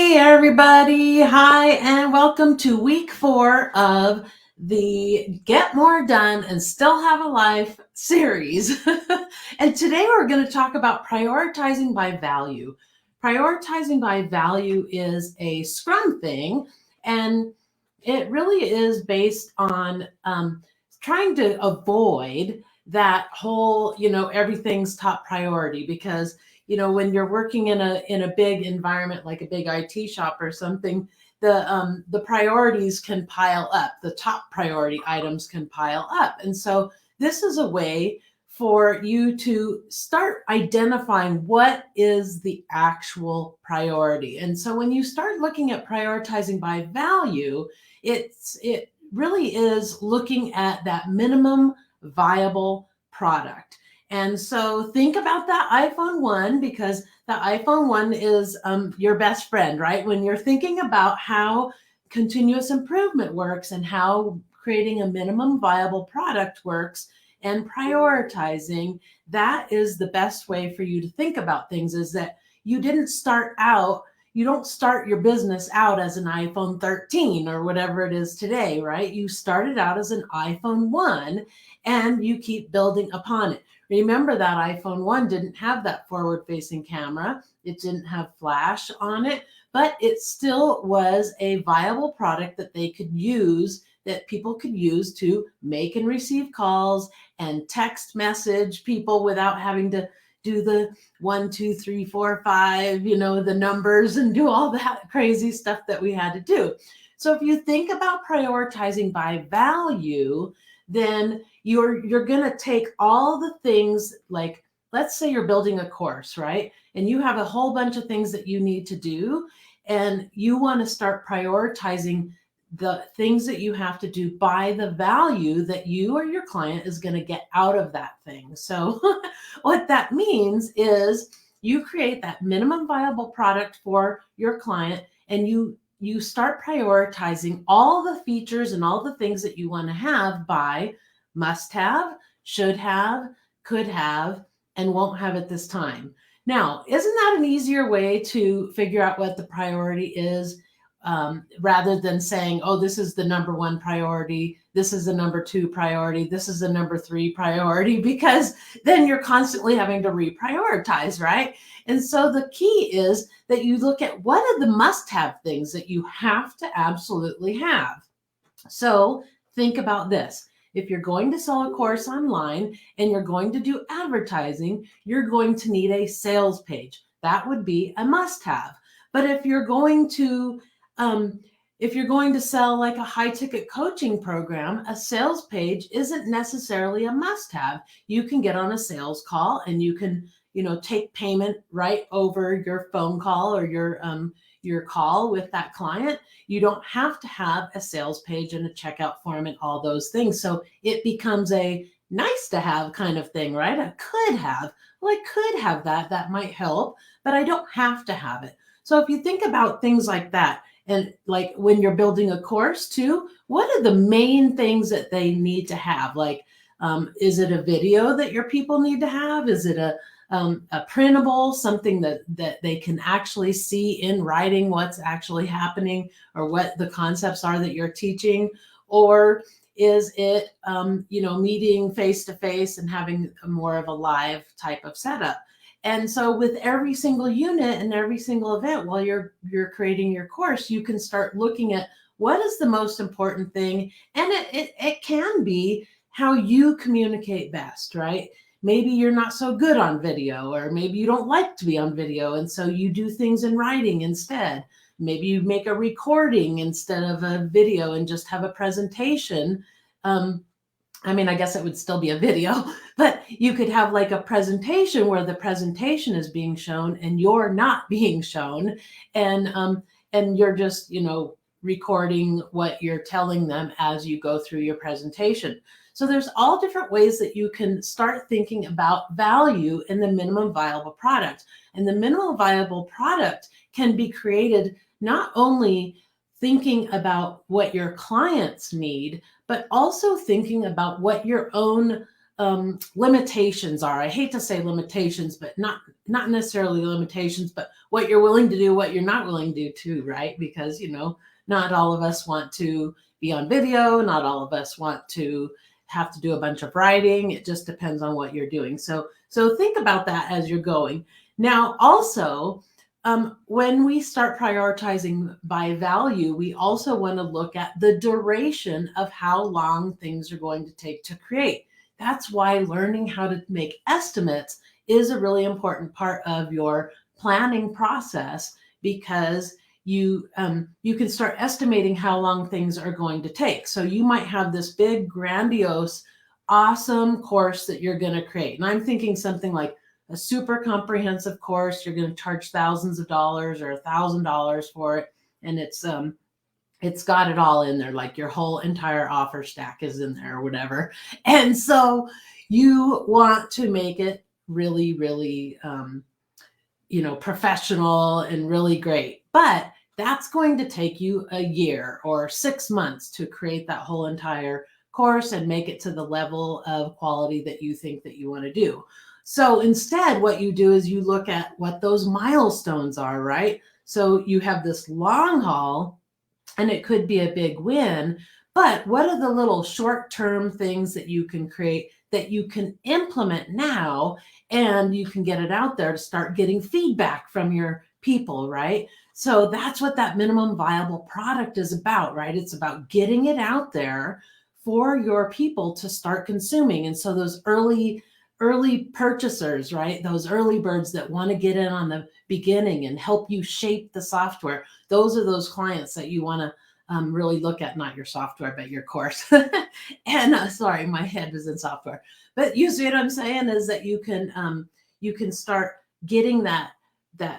Hey everybody, hi and welcome to week 4 of the Get More Done and Still Have a Life series. And today we're going to talk about prioritizing by value. Prioritizing by value is a Scrum thing, and it really is based on trying to avoid that whole, everything's top priority, because when you're working in a big environment like a big IT shop or something, the priorities can pile up. The top priority items can pile up. And so this is a way for you to start identifying what is the actual priority. And so when you start looking at prioritizing by value, it really is looking at that minimum viable product. And so think about that iPhone 1, because the iPhone 1 is your best friend, right? When you're thinking about how continuous improvement works and how creating a minimum viable product works and prioritizing, that is the best way for you to think about things, is that you don't start your business out as an iPhone 13 or whatever it is today, right? You started out as an iPhone 1 and you keep building upon it. Remember that iPhone 1 didn't have that forward-facing camera. It didn't have flash on it, but it still was a viable product that they could use, that people could use to make and receive calls and text message people without having to do the 1, 2, 3, 4, 5, the numbers, and do all that crazy stuff that we had to do. So if you think about prioritizing by value, then you're going to take all the things, like, let's say you're building a course, right? And you have a whole bunch of things that you need to do, and you want to start prioritizing the things that you have to do by the value that you or your client is going to get out of that thing. So what that means is you create that minimum viable product for your client, and you start prioritizing all the features and all the things that you want to have by must have, should have, could have, and won't have at this time. Now, isn't that an easier way to figure out what the priority is, rather than saying, oh, this is the number 1 priority, this is the number 2 priority, this is the number 3 priority, because then you're constantly having to reprioritize, right? And so the key is that you look at what are the must-have things that you have to absolutely have. So think about this. If you're going to sell a course online and you're going to do advertising, you're going to need a sales page. That would be a must-have. But if you're going to sell like a high-ticket coaching program, a sales page isn't necessarily a must-have. You can get on a sales call and you can, take payment right over your phone call or your call with that client. You don't have to have a sales page and a checkout form and all those things. So it becomes a nice to have kind of thing, right? I could have, well, I could have that might help, but I don't have to have it. So if you think about things like that, and like when you're building a course too, what are the main things that they need to have? Like, is it a video that your people need to have? Is it a printable, something that they can actually see in writing what's actually happening or what the concepts are that you're teaching? Or is it, meeting face to face and having more of a live type of setup? And so with every single unit and every single event, while you're creating your course, you can start looking at what is the most important thing. And it can be how you communicate best, right? Maybe you're not so good on video, or maybe you don't like to be on video, and so you do things in writing instead. Maybe you make a recording instead of a video and just have a presentation. I guess it would still be a video, but you could have like a presentation where the presentation is being shown and you're not being shown, and you're just, recording what you're telling them as you go through your presentation. So there's all different ways that you can start thinking about value in the minimum viable product. And the minimum viable product can be created not only thinking about what your clients need, but also thinking about what your own limitations are. I hate to say limitations, but not necessarily limitations, but what you're willing to do, what you're not willing to do too, right? Because, not all of us want to be on video. Not all of us want to have to do a bunch of writing. It just depends on what you're doing. So think about that as you're going. Now, also, when we start prioritizing by value, we also want to look at the duration of how long things are going to take to create. That's why learning how to make estimates is a really important part of your planning process, because you can start estimating how long things are going to take. So you might have this big, grandiose, awesome course that you're going to create. And I'm thinking something like a super comprehensive course. You're going to charge thousands of dollars or $1,000 for it. And it's got it all in there, like your whole entire offer stack is in there or whatever. And so you want to make it really, really, professional and really great. But that's going to take you a year or 6 months to create that whole entire course and make it to the level of quality that you think that you want to do. So instead, what you do is you look at what those milestones are, right? So you have this long haul, and it could be a big win, but what are the little short-term things that you can create that you can implement now, and you can get it out there to start getting feedback from your people, right? So that's what that minimum viable product is about, right? It's about getting it out there for your people to start consuming. And so those early purchasers, right? Those early birds that want to get in on the beginning and help you shape the software. Those are those clients that you want to really look at, not your software, but your course. And sorry, my head is in software. But you see what I'm saying is that you can start getting that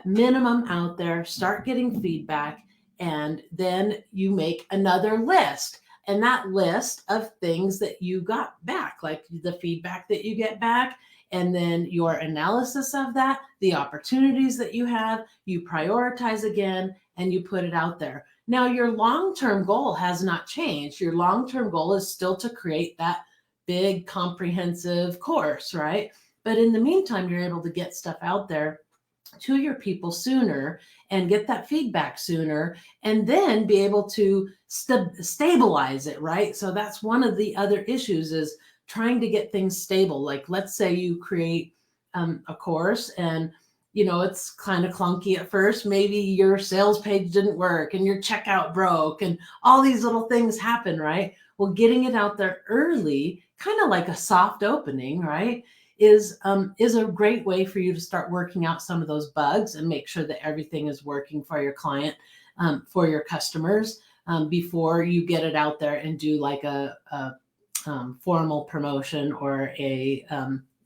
minimum out there, start getting feedback, and then you make another list. And that list of things that you got back, like the feedback that you get back, and then your analysis of that, the opportunities that you have, you prioritize again, and you put it out there. Now, your long-term goal has not changed. Your long-term goal is still to create that big, comprehensive course, right? But in the meantime, you're able to get stuff out there to your people sooner and get that feedback sooner, and then be able to stabilize it, right? So that's one of the other issues, is trying to get things stable. Like, let's say you create a course, and it's kind of clunky at first. Maybe your sales page didn't work and your checkout broke and all these little things happen, right? Well, getting it out there early, kind of like a soft opening, right, is a great way for you to start working out some of those bugs and make sure that everything is working for your client, for your customers, before you get it out there and do like a formal promotion or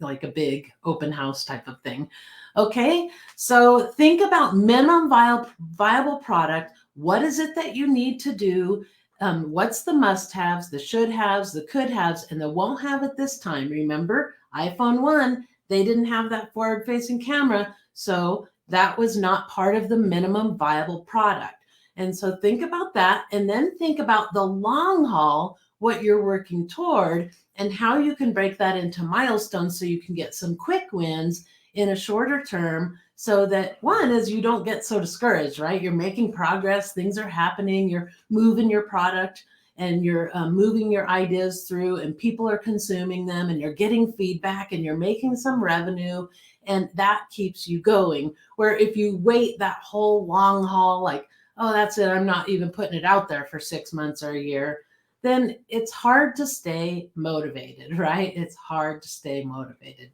like a big open house type of thing. Okay, so think about minimum viable product. What is it that you need to do? What's the must-haves, the should-haves, the could-haves, and the won't-have at this time? Remember, iPhone 1, they didn't have that forward-facing camera, so that was not part of the minimum viable product. And so think about that, and then think about the long haul, what you're working toward, and how you can break that into milestones so you can get some quick wins in a shorter term, so that one is you don't get so discouraged, right? You're making progress, things are happening, you're moving your product, and you're moving your ideas through, and people are consuming them, and you're getting feedback, and you're making some revenue, and that keeps you going. Where if you wait that whole long haul, like, oh, that's it, I'm not even putting it out there for 6 months or a year, then it's hard to stay motivated, right? It's hard to stay motivated.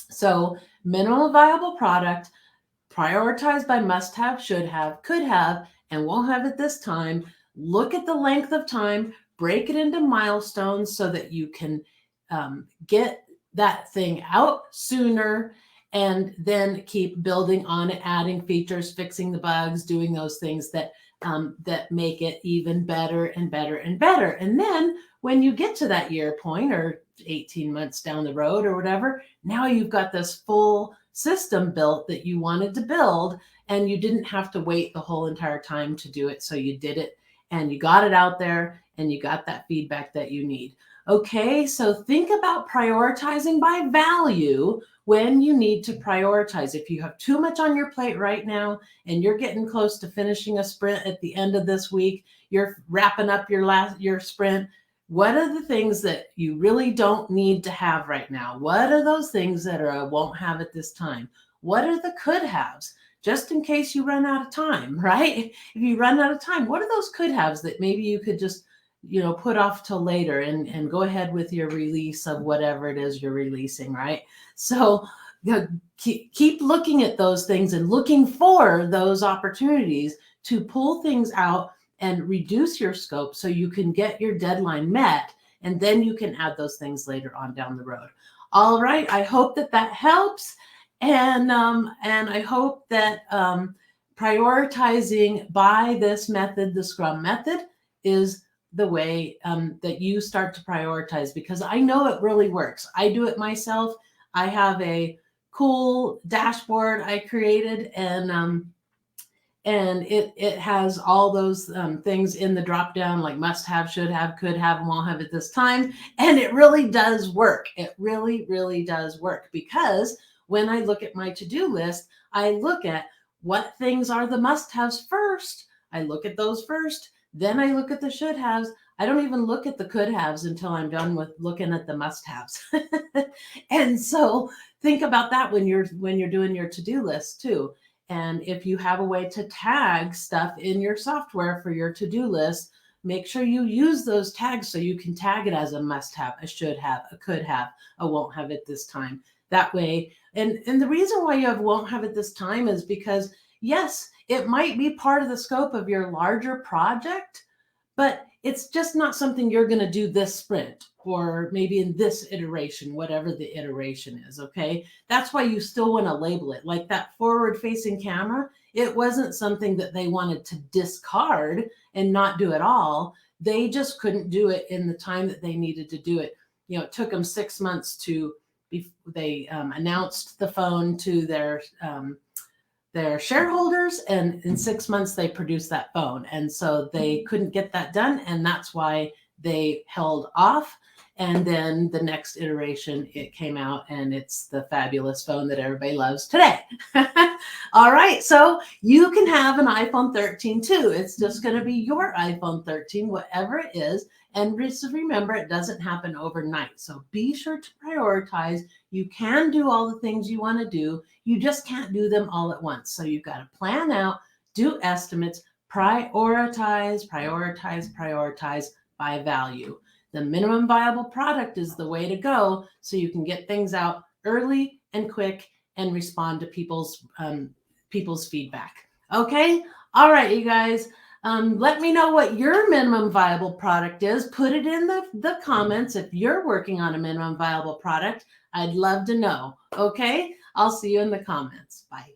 So minimal viable product, prioritized by must have, should have, could have, and won't have at this time. Look at the length of time, break it into milestones so that you can get that thing out sooner, and then keep building on it, adding features, fixing the bugs, doing those things that make it even better and better and better. And then when you get to that year point, or 18 months down the road or whatever, now you've got this full system built that you wanted to build, and you didn't have to wait the whole entire time to do it. So you did it, and you got it out there, and you got that feedback that you need. Okay, so think about prioritizing by value when you need to prioritize. If you have too much on your plate right now and you're getting close to finishing a sprint at the end of this week, you're wrapping up your sprint. What are the things that you really don't need to have right now? What are those things that are won't have at this time? What are the could haves? Just in case you run out of time, right? If you run out of time, what are those could haves that maybe you could just put off till later and go ahead with your release of whatever it is you're releasing, right? So keep looking at those things and looking for those opportunities to pull things out and reduce your scope so you can get your deadline met, and then you can add those things later on down the road. All right, I hope that helps, and I hope that prioritizing by this method, the Scrum method, is the way that you start to prioritize, because I know it really works. I do it myself. I have a cool dashboard I created, and it has all those things in the drop down, like must have, should have, could have, and won't have at this time. And it really does work. It really, really does work, because when I look at my to-do list, I look at what things are the must-haves first. I look at those first. Then I look at the should-haves. I don't even look at the could-haves until I'm done with looking at the must-haves. And so think about that when you're doing your to-do list too. And if you have a way to tag stuff in your software for your to-do list, make sure you use those tags so you can tag it as a must-have, a should-have, a could-have, a won't-have at this time. That way, and the reason why you have won't have at this time is because, yes, it might be part of the scope of your larger project, but it's just not something you're going to do this sprint or maybe in this iteration, whatever the iteration is. Okay. That's why you still want to label it. Like that forward facing camera, it wasn't something that they wanted to discard and not do at all. They just couldn't do it in the time that they needed to do it. It took them 6 months they announced the phone to their shareholders, and in 6 months they produced that phone, and so they couldn't get that done, and that's why they held off. And then the next iteration, it came out, and it's the fabulous phone that everybody loves today. All right, so you can have an iPhone 13 too. It's just going to be your iPhone 13, whatever it is. And just remember, it doesn't happen overnight. So be sure to prioritize. You can do all the things you want to do. You just can't do them all at once. So you've got to plan out, do estimates, prioritize by value. The minimum viable product is the way to go, so you can get things out early and quick and respond to people's feedback. Okay? All right, you guys. Let me know what your minimum viable product is. Put it in the comments if you're working on a minimum viable product. I'd love to know. Okay? I'll see you in the comments. Bye.